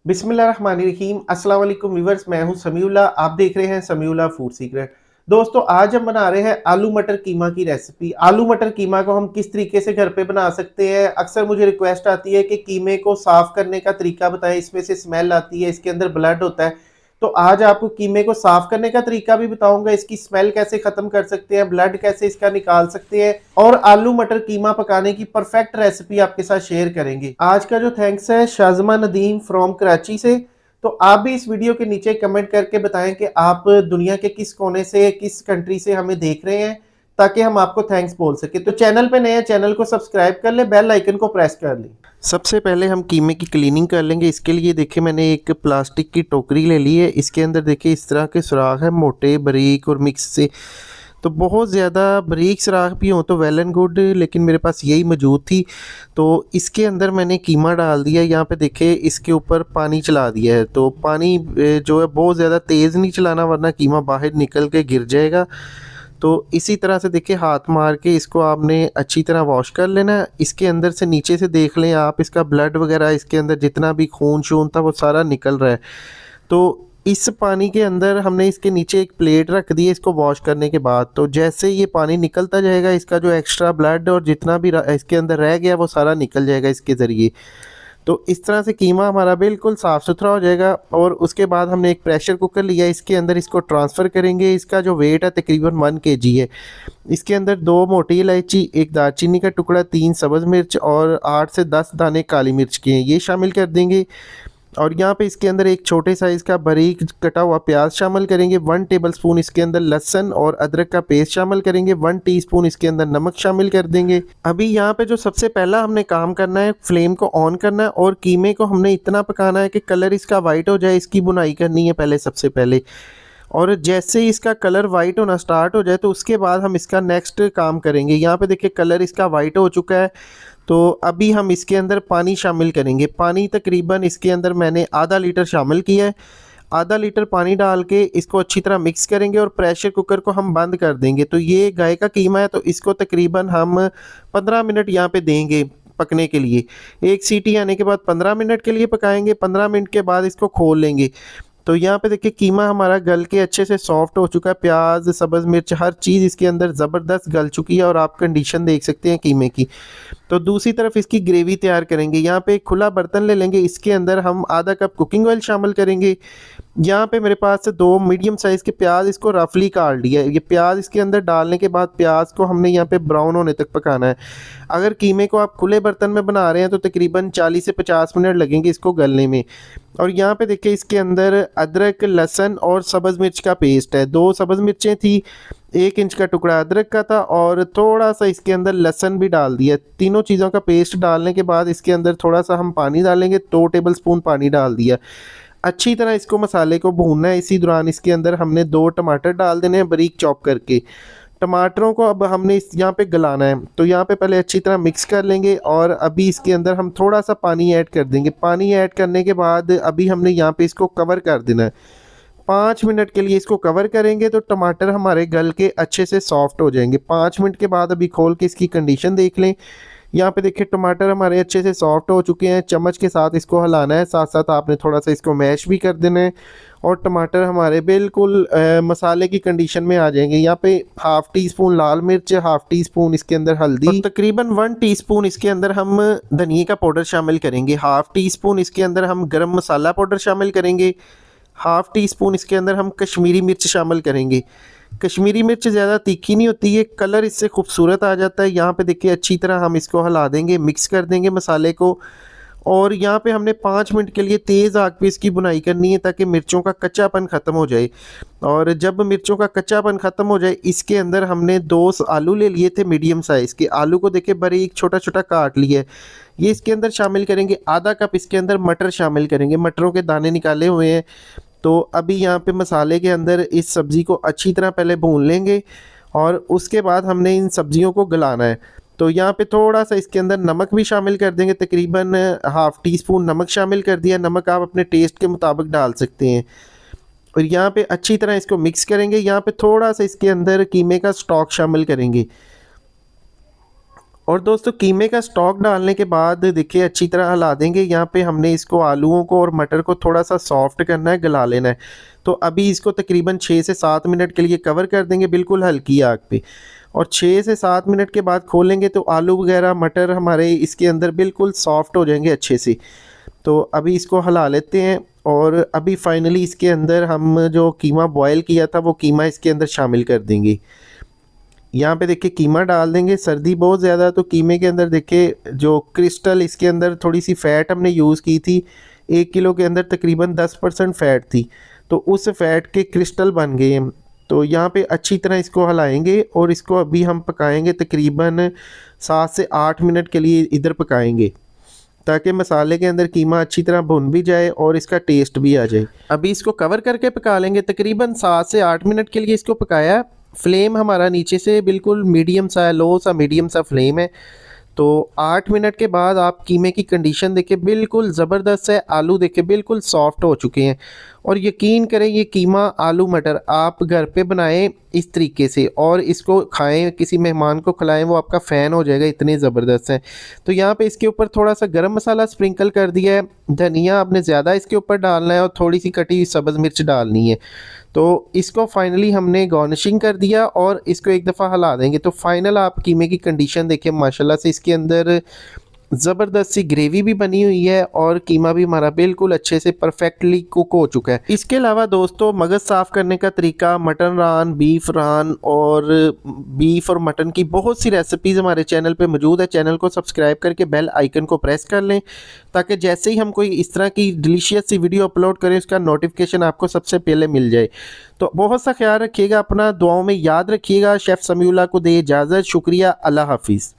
बिस्मिल्लाहिर्रहमानिर्रहीम। अस्सलाम वालेकुम व्यूअर्स, मैं हूं समीउल्ला। आप देख रहे हैं समीउल्ला फूड सीक्रेट। दोस्तों, आज हम बना रहे हैं आलू मटर कीमा की रेसिपी। आलू मटर कीमा को हम किस तरीके से घर पे बना सकते हैं। अक्सर मुझे रिक्वेस्ट आती है कि कीमे को साफ करने का तरीका बताएं, इसमें से स्मेल आती है, इसके अंदर ब्लड होता है। तो आज आपको कीमे को साफ करने का तरीका भी बताऊंगा, इसकी स्मेल कैसे खत्म कर सकते हैं, ब्लड कैसे इसका निकाल सकते हैं, और आलू मटर कीमा पकाने की परफेक्ट रेसिपी आपके साथ शेयर करेंगे। आज का जो थैंक्स है शाजमा नदीम फ्रॉम कराची से। तो आप भी इस वीडियो के नीचे कमेंट करके बताएं कि आप दुनिया के किस कोने से, किस कंट्री से हमें देख रहे हैं, ताकि हम आपको थैंक्स बोल सके। तो चैनल पे नए हैं, चैनल को सब्सक्राइब कर ले, बेल आइकन को प्रेस कर ले। सबसे पहले हम कीमे की क्लीनिंग कर लेंगे। इसके लिए देखिए मैंने एक प्लास्टिक की टोकरी ले ली है। इसके अंदर देखिए इस तरह के सुराख है, मोटे, बारीक और मिक्स से। तो बहुत ज़्यादा बारीक सुराख भी हो तो वेल एंड गुड, लेकिन मेरे पास यही मौजूद थी। तो इसके अंदर मैंने कीमा डाल दिया। यहाँ पे देखिए इसके ऊपर पानी चला दिया है। तो पानी जो है बहुत ज़्यादा तेज़ नहीं चलाना, वरना कीमा बाहर निकल के गिर जाएगा। तो इसी तरह से देखिए हाथ मार के इसको आपने अच्छी तरह वॉश कर लेना है। इसके अंदर से नीचे से देख लें आप, इसका ब्लड वगैरह, इसके अंदर जितना भी खून शून था वो सारा निकल रहा है। तो इस पानी के अंदर हमने इसके नीचे एक प्लेट रख दी है इसको वॉश करने के बाद। तो जैसे ये पानी निकलता जाएगा, इसका जो एक्स्ट्रा ब्लड और जितना भी इसके अंदर रह गया वो सारा निकल जाएगा इसके ज़रिए। तो इस तरह से कीमा हमारा बिल्कुल साफ़ सुथरा हो जाएगा। और उसके बाद हमने एक प्रेशर कुकर लिया, इसके अंदर इसको ट्रांसफ़र करेंगे। इसका जो वेट है तकरीबन 1 kg है। इसके अंदर 2 मोटी इलायची, एक दालचीनी का टुकड़ा, 3 सब्ज़ मिर्च और 8 से 10 दाने काली मिर्च के हैं, ये शामिल कर देंगे। और यहाँ पे इसके अंदर एक छोटे साइज़ का बारीक कटा हुआ प्याज शामिल करेंगे। 1 टेबलस्पून इसके अंदर लहसुन और अदरक का पेस्ट शामिल करेंगे। 1 टीस्पून इसके अंदर नमक शामिल कर देंगे। अभी यहाँ पे जो सबसे पहला हमने काम करना है, फ्लेम को ऑन करना है और कीमे को हमने इतना पकाना है कि कलर इसका वाइट हो जाए। इसकी बुनाई करनी है पहले, सबसे पहले। और जैसे ही इसका कलर वाइट होना स्टार्ट हो जाए तो उसके बाद हम इसका नेक्स्ट काम करेंगे। यहाँ पे देखिए कलर इसका वाइट हो चुका है। तो अभी हम इसके अंदर पानी शामिल करेंगे। पानी तकरीबन इसके अंदर मैंने आधा लीटर शामिल किया है। आधा लीटर पानी डाल के इसको अच्छी तरह मिक्स करेंगे और प्रेशर कुकर को हम बंद कर देंगे। तो ये गाय का कीमा है, तो इसको तकरीबन हम 15 मिनट यहाँ पे देंगे पकने के लिए। एक सीटी आने के बाद 15 मिनट के लिए पकाएंगे। 15 मिनट के बाद इसको खोल लेंगे। तो यहाँ पे देखिए कीमा हमारा गल के अच्छे से सॉफ्ट हो चुका है। प्याज, सब्ज़ मिर्च, हर चीज़ इसके अंदर ज़बरदस्त गल चुकी है और आप कंडीशन देख सकते हैं कीमे की। तो दूसरी तरफ इसकी ग्रेवी तैयार करेंगे। यहाँ पे एक खुला बर्तन ले लेंगे, इसके अंदर हम आधा कप कुकिंग ऑयल शामिल करेंगे। यहाँ पे मेरे पास से 2 मीडियम साइज़ के प्याज, इसको रफली काट लिया है। ये प्याज इसके अंदर डालने के बाद प्याज को हमने यहाँ पे ब्राउन होने तक पकाना है। अगर कीमे को आप खुले बर्तन में बना रहे हैं तो तकरीबन 40 से 50 मिनट लगेंगे इसको गलने में। और यहाँ पे देखिए इसके अंदर अदरक, लहसुन और सब्ज़ मिर्च का पेस्ट है। 2 सब्ज़ मिर्चें थी, 1 इंच का टुकड़ा अदरक का था और थोड़ा सा इसके अंदर लहसुन भी डाल दिया। तीनों चीज़ों का पेस्ट डालने के बाद इसके अंदर थोड़ा सा हम पानी डालेंगे। 2 टेबलस्पून पानी डाल दिया। अच्छी तरह इसको मसाले को भूनना है। इसी दौरान इसके अंदर हमने 2 टमाटर डाल देने हैं बारीक चॉप करके। टमाटरों को अब हमने इस यहाँ पे गलाना है। तो यहाँ पे पहले अच्छी तरह मिक्स कर लेंगे और अभी इसके अंदर हम थोड़ा सा पानी ऐड कर देंगे। पानी ऐड करने के बाद अभी हमने यहाँ पे इसको कवर कर देना है। 5 मिनट के लिए इसको कवर करेंगे तो टमाटर हमारे गल के अच्छे से सॉफ्ट हो जाएंगे। 5 मिनट के बाद अभी खोल के इसकी कंडीशन देख लें। यहाँ पे देखिए टमाटर हमारे अच्छे से सॉफ्ट हो चुके हैं। चम्मच के साथ इसको हिलाना है, साथ साथ आपने थोड़ा सा इसको मैश भी कर देना है और टमाटर हमारे बिल्कुल मसाले की कंडीशन में आ जाएंगे। यहाँ पे हाफ़ टी स्पून लाल मिर्च, हाफ़ टी स्पून इसके अंदर हल्दी और तकरीबन 1 टीस्पून इसके अंदर हम धनिया का पाउडर शामिल करेंगे। हाफ़ टी स्पून इसके अंदर हम गरम मसाला पाउडर शामिल करेंगे। हाफ़ टी स्पून इसके अंदर हम कश्मीरी मिर्च शामिल करेंगे। कश्मीरी मिर्च ज़्यादा तीखी नहीं होती है, कलर इससे खूबसूरत आ जाता है। यहाँ पे देखिए अच्छी तरह हम इसको हिला देंगे, मिक्स कर देंगे मसाले को। और यहाँ पे हमने 5 मिनट के लिए तेज़ आग पे इसकी बुनाई करनी है ताकि मिर्चों का कच्चापन ख़त्म हो जाए। और जब मिर्चों का कच्चापन ख़त्म हो जाए, इसके अंदर हमने 2 आलू ले लिए थे मीडियम साइज़ के। आलू को देखिए बारीक छोटा छोटा काट लिया है, ये इसके अंदर शामिल करेंगे। आधा कप इसके अंदर मटर शामिल करेंगे, मटरों के दाने निकाले हुए हैं। तो अभी यहाँ पे मसाले के अंदर इस सब्ज़ी को अच्छी तरह पहले भून लेंगे और उसके बाद हमने इन सब्जियों को गलाना है। तो यहाँ पे थोड़ा सा इसके अंदर नमक भी शामिल कर देंगे, तकरीबन हाफ़ टी स्पून नमक शामिल कर दिया। नमक आप अपने टेस्ट के मुताबिक डाल सकते हैं। और यहाँ पे अच्छी तरह इसको मिक्स करेंगे। यहाँ पे थोड़ा सा इसके अंदर कीमे का स्टॉक शामिल करेंगे। और दोस्तों कीमे का स्टॉक डालने के बाद देखिए अच्छी तरह हिला देंगे। यहाँ पे हमने इसको आलूओं को और मटर को थोड़ा सा सॉफ्ट करना है, गला लेना है। तो अभी इसको तकरीबन 6 से 7 मिनट के लिए कवर कर देंगे बिल्कुल हल्की आग पे, और 6 से 7 मिनट के बाद खोलेंगे तो आलू वगैरह मटर हमारे इसके अंदर बिल्कुल सॉफ्ट हो जाएंगे अच्छे से। तो अभी इसको हिला लेते हैं और अभी फाइनली इसके अंदर हम जो कीमा बॉयल किया था वो कीमा इसके अंदर शामिल कर देंगे। यहाँ पे देखिए कीमा डाल देंगे। सर्दी बहुत ज़्यादा तो कीमे के अंदर देखिए जो क्रिस्टल इसके अंदर थोड़ी सी फ़ैट हमने यूज़ की थी। 1 किलो के अंदर तकरीबन 10% फ़ैट थी, तो उस फ़ैट के क्रिस्टल बन गए हैं। तो यहाँ पे अच्छी तरह इसको हिलाएंगे और इसको अभी हम पकाएंगे तकरीबन 7 से 8 मिनट के लिए इधर पकाएंगे, ताकि मसाले के अंदर कीमा अच्छी तरह भुन भी जाए और इसका टेस्ट भी आ जाए। अभी इसको कवर करके पका लेंगे तकरीबन 7 से 8 मिनट के लिए इसको पकाया। फ्लेम हमारा नीचे से बिल्कुल मीडियम सा, लो सा मीडियम सा फ्लेम है। तो 8 मिनट के बाद आप कीमे की कंडीशन देखिए बिल्कुल ज़बरदस्त है। आलू देखिए बिल्कुल सॉफ्ट हो चुके हैं, और यकीन करें ये कीमा आलू मटर आप घर पे बनाएं इस तरीके से और इसको खाएं, किसी मेहमान को खिलाएं, वो आपका फ़ैन हो जाएगा, इतने ज़बरदस्त हैं। तो यहाँ पे इसके ऊपर थोड़ा सा गरम मसाला स्प्रिंकल कर दिया है। धनिया आपने ज़्यादा इसके ऊपर डालना है और थोड़ी सी कटी हुई सब्ज़ मिर्च डालनी है। तो इसको फाइनली हमने गार्निशिंग कर दिया और इसको एक दफ़ा हिला देंगे। तो फाइनल आप कीमे की कंडीशन देखिए माशाल्लाह से इसके अंदर ज़बरदस्त सी ग्रेवी भी बनी हुई है और कीमा भी हमारा बिल्कुल अच्छे से परफेक्टली कुक हो चुका है। इसके अलावा दोस्तों मगज़ साफ़ करने का तरीका, मटन रान, बीफ रान और बीफ और मटन की बहुत सी रेसिपीज़ हमारे चैनल पे मौजूद है। चैनल को सब्सक्राइब करके बेल आइकन को प्रेस कर लें, ताकि जैसे ही हम कोई इस तरह की डिलीशियस सी वीडियो अपलोड करें उसका नोटिफिकेशन आपको सबसे पहले मिल जाए। तो बहुत सा ख्याल रखिएगा अपना, दुआओं में याद रखिएगा। शेफ़ समीउल्लाह को दे इजाज़त। शुक्रिया, अल्लाह हाफिज़।